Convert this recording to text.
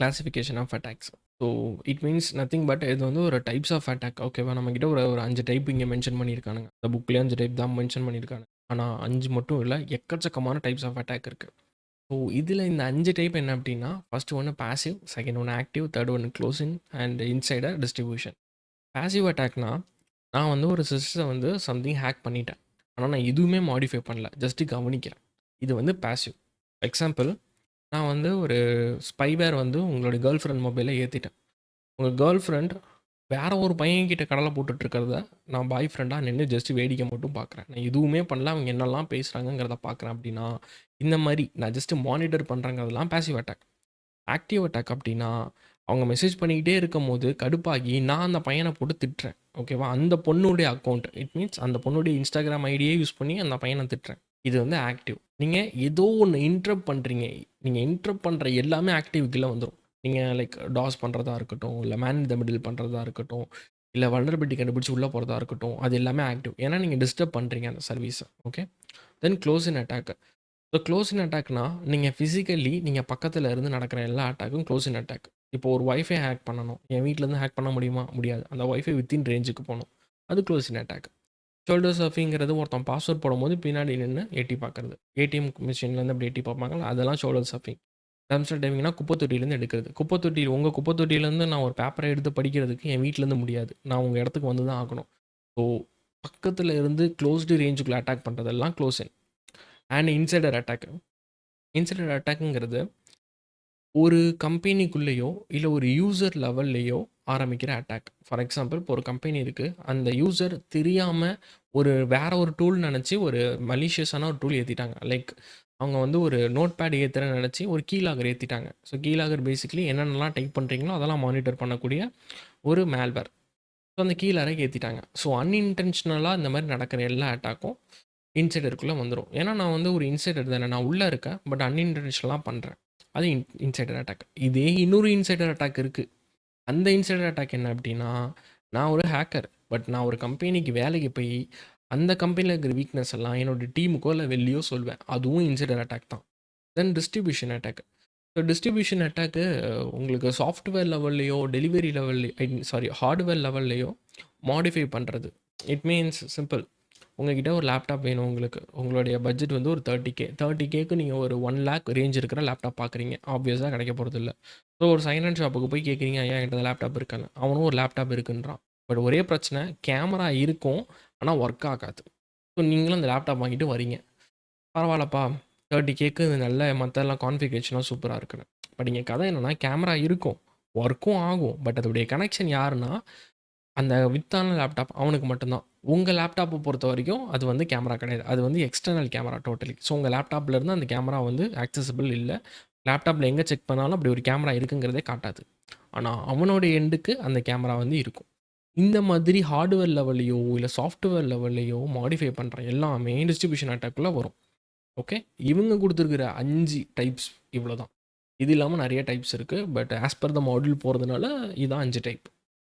Classification of attacks. So it means nothing but இது வந்து ஒரு டைப்ஸ் ஆஃப் அட்டாக். ஓகேவா? நம்மக்கிட்ட ஒரு ஒரு 5 டைப் இங்கே மென்ஷன் பண்ணியிருக்கானுங்க. அந்த புக்லேயே 5 டைப் தான் மென்ஷன் பண்ணியிருக்காங்க. ஆனால் 5 மட்டும் இல்லை, எக்கச்சக்கமான டைப்ஸ் ஆஃப் அட்டாக் இருக்குது. ஸோ இதில் இந்த 5 டைப் என்ன அப்படின்னா, ஃபஸ்ட்டு ஒன்று பாசிவ், செகண்ட் ஒன்று ஆக்டிவ், தேர்ட் ஒன்று closing and insider distribution. Passive அட்டாக்னா, நான் வந்து ஒரு சிஸ்டத்தை வந்து சம்திங் ஹேக் பண்ணிட்டேன். ஆனால் நான் எதுவுமே மாடிஃபை பண்ணல, ஜஸ்ட்டு கவனிக்கிறேன். இது வந்து பாசிவ். எக்ஸாம்பிள், நான் வந்து ஒரு ஸ்பைவேர் வந்து உங்களுடைய கேர்ள் ஃப்ரெண்ட் மொபைலில் ஏற்றிட்டேன். உங்கள் கேர்ள் ஃப்ரெண்ட் வேற ஒரு பையன்கிட்ட கடலை போட்டுட்ருக்கிறத நான் பாய் ஃப்ரெண்டாக நின்று ஜஸ்ட் வேடிக்கை மட்டும் பார்க்குறேன். நான் எதுவுமே பண்ணல, அவங்க என்னெல்லாம் பேசுகிறாங்கங்கிறத பார்க்குறேன் அப்படின்னா, இந்த மாதிரி நான் ஜஸ்ட்டு மானிட்டர் பண்ணுறேங்கிறதெல்லாம் பாசிவ் அட்டாக். ஆக்டிவ் அட்டாக் அப்படின்னா, அவங்க மெசேஜ் பண்ணிக்கிட்டே இருக்கும்போது கடுப்பாகி நான் அந்த பையனை போட்டு திட்டுறேன். ஓகேவா? அந்த பொண்ணுடைய அக்கௌண்ட், இட் மீன்ஸ் அந்த பொண்ணுடைய இன்ஸ்டாகிராம் ஐடியே யூஸ் பண்ணி அந்த பையனை திட்டுறேன். இது வந்து ஆக்டிவ். நீங்கள் ஏதோ ஒன்று இன்டரப்ட் பண்ணுறீங்க. நீங்கள் இன்டரப்ட் பண்ணுற எல்லாமே ஆக்டிவ்க்குள்ளே வந்துடும். நீங்கள் லைக் டாஸ் பண்ணுறதா இருக்கட்டும், இல்லை மேன் இன் த மிடில் பண்ணுறதா இருக்கட்டும், இல்லை வல்னரபிலிட்டி கண்டுபிடிச்சி உள்ளே போகிறதா இருக்கட்டும், அது எல்லாமே ஆக்டிவ். ஏன்னா நீங்கள் டிஸ்டர்ப் பண்ணுறீங்க அந்த சர்வீஸை. Okay, then close in attack. So close in அட்டாக்னா, நீங்கள் ஃபிசிக்கலி நீங்கள் பக்கத்தில் இருந்து நடக்கிற எல்லா அட்டாக்கும் க்ளோஸ் இன் அட்டாக். இப்போ ஒரு வைஃபை ஹேக் பண்ணணும், என் வீட்டிலேருந்து ஹேக் பண்ண முடியுமா? முடியாது. அந்த வைஃபை வித்தின் ரேஞ்சுக்கு போகணும், அது க்ளோஸ் இன் அட்டாக். ஷோல்டர் சர்ஃபிங்கிறது ஒருத்தன் பாஸ்வேர்ட் போடும்போது பின்னாடி நின்று எட்டி பார்க்குறது, ஏடிஎம் மிஷின்லேருந்து அப்படி எட்டி பார்ப்பாங்களா, அதெல்லாம் ஷோல்டர் சர்ஃபிங். டம்ஸ்டர் டைவிங்னா குப்பை தொட்டியிலேருந்து எடுக்கிறது. குப்பை தொட்டி, உங்கள் குப்பை தொட்டியிலேருந்து நான் ஒரு பேப்பரை எடுத்து படிக்கிறதுக்கு என் வீட்டிலேருந்து முடியாது, நான் உங்கள் இடத்துக்கு வந்து தான் ஆகணும். ஸோ பக்கத்தில் இருந்து க்ளோஸ்டு ரேஞ்சுக்குள்ளே அட்டாக் பண்ணுறதெல்லாம் close in. And insider attack. Insider அட்டாக்குங்கிறது ஒரு கம்பெனிக்குள்ளேயோ இல்லை ஒரு யூசர் லெவல்லையோ ஆரம்பிக்கிற அட்டாக். ஃபார் எக்ஸாம்பிள், இப்போ ஒரு கம்பெனி இருக்குது, அந்த யூசர் தெரியாமல் ஒரு வேற ஒரு டூல் நினச்சி ஒரு மலிஷியஸான ஒரு டூல் ஏற்றிட்டாங்க. லைக் அவங்க வந்து ஒரு நோட் பேட் ஏற்றுறேன்னு நினச்சி ஒரு கீலாகர் ஏற்றிட்டாங்க. ஸோ கீலாகர் பேசிக்கலி என்னென்னலாம் டைப் பண்ணுறீங்களோ அதெல்லாம் மானிட்டர் பண்ணக்கூடிய ஒரு மேல்வேர். ஸோ அந்த கீழரை ஏற்றிட்டாங்க. ஸோ அன்இன்டென்ஷனலாக இந்த மாதிரி நடக்கிற எல்லா அட்டாக்கும் இன்சைடருக்குள்ளே வந்துடும். ஏன்னா நான் வந்து ஒரு இன்சைடர் தானே, நான் உள்ளே இருக்கேன், பட் அன்இன்டென்ஷனலாக பண்ணுறேன். அது இன்சைடர் அட்டாக். இதே இன்னொரு இன்சைடர் அட்டாக் இருக்குது. அந்த இன்சைடர் அட்டாக் என்ன அப்படின்னா, நான் ஒரு ஹேக்கர், பட் நான் ஒரு கம்பெனிக்கு வேலைக்கு போய் அந்த கம்பெனியில் இருக்கிற வீக்னஸ் எல்லாம் என்னோடய டீமுக்கோ இல்லை வெளியோ சொல்வேன். அதுவும் இன்சைடர் அட்டாக் தான். Then distribution attack. So distribution அட்டாக்கு உங்களுக்கு சாஃப்ட்வேர் லெவல்லையோ, டெலிவரி லெவல்லையோ, ஹார்ட்வேர் லெவல்லையோ மாடிஃபை பண்ணுறது. It means simple. உங்ககிட்ட ஒரு லேப்டாப் வேணும் உங்களுக்கு. உங்களுடைய பட்ஜெட் வந்து ஒரு 30K. 30Kக்கு நீங்கள் ஒரு 1 lakh ரேஞ்ச் இருக்கிற லேப்டாப் பார்க்குறீங்க. ஆப்வியஸாக கிடைக்க போகிறதில்ல. ஸோ ஒரு செகண்ட் ஹேண்ட் ஷாப்புக்கு போய் கேட்குறீங்க, ஐயா என்கிட்ட லேப்டாப் இருக்கான்னு. அவனும் ஒரு லேப்டாப் இருக்குன்றான். பட் ஒரே பிரச்சனை, கேமரா இருக்கும், ஆனால் ஒர்க் ஆகாது. ஸோ நீங்களும் அந்த லேப்டாப் வாங்கிட்டு வரீங்க. பரவாயில்லப்பா, 30Kக்கு இது நல்ல மற்ற எல்லாம் கான்ஃபிகரேஷன்லாம் சூப்பராக இருக்குன்னு. பட் இங்கே கதை என்னென்னா, கேமரா இருக்கும், ஒர்க்கும் ஆகும், பட் அதோடைய கனெக்ஷன் யாருன்னா அந்த வித்தான லேப்டாப் அவனுக்கு மட்டும்தான். உங்கள் லேப்டாப்பை பொறுத்த வரைக்கும் அது வந்து கேமரா கிடையாது. அது வந்து எக்ஸ்டர்னல் கேமரா டோட்டலி. ஸோ உங்கள் லேப்டாப்லேருந்து அந்த கேமரா வந்து ஆக்சஸபிள் இல்லை. லேப்டாப்பில் எங்கே செக் பண்ணாலும் அப்படி ஒரு கேமரா இருக்குங்கிறதே காட்டாது. ஆனால் அவனோடைய எண்டுக்கு அந்த கேமரா வந்து இருக்கும். இந்த மாதிரி ஹார்ட்வேர் லெவல்லையோ இல்லை சாஃப்ட்வேர் லெவல்லையோ மாடிஃபை பண்ணுற எல்லாமே டிஸ்ட்ரிபியூஷன் அட்டாக்குள்ளே வரும். ஓகே, இவங்க கொடுத்துருக்குற 5 டைப்ஸ் இவ்வளோ தான். இது இல்லாமல் நிறைய டைப்ஸ் இருக்குது. But as per the module போகிறதுனால இதான் 5 டைப்.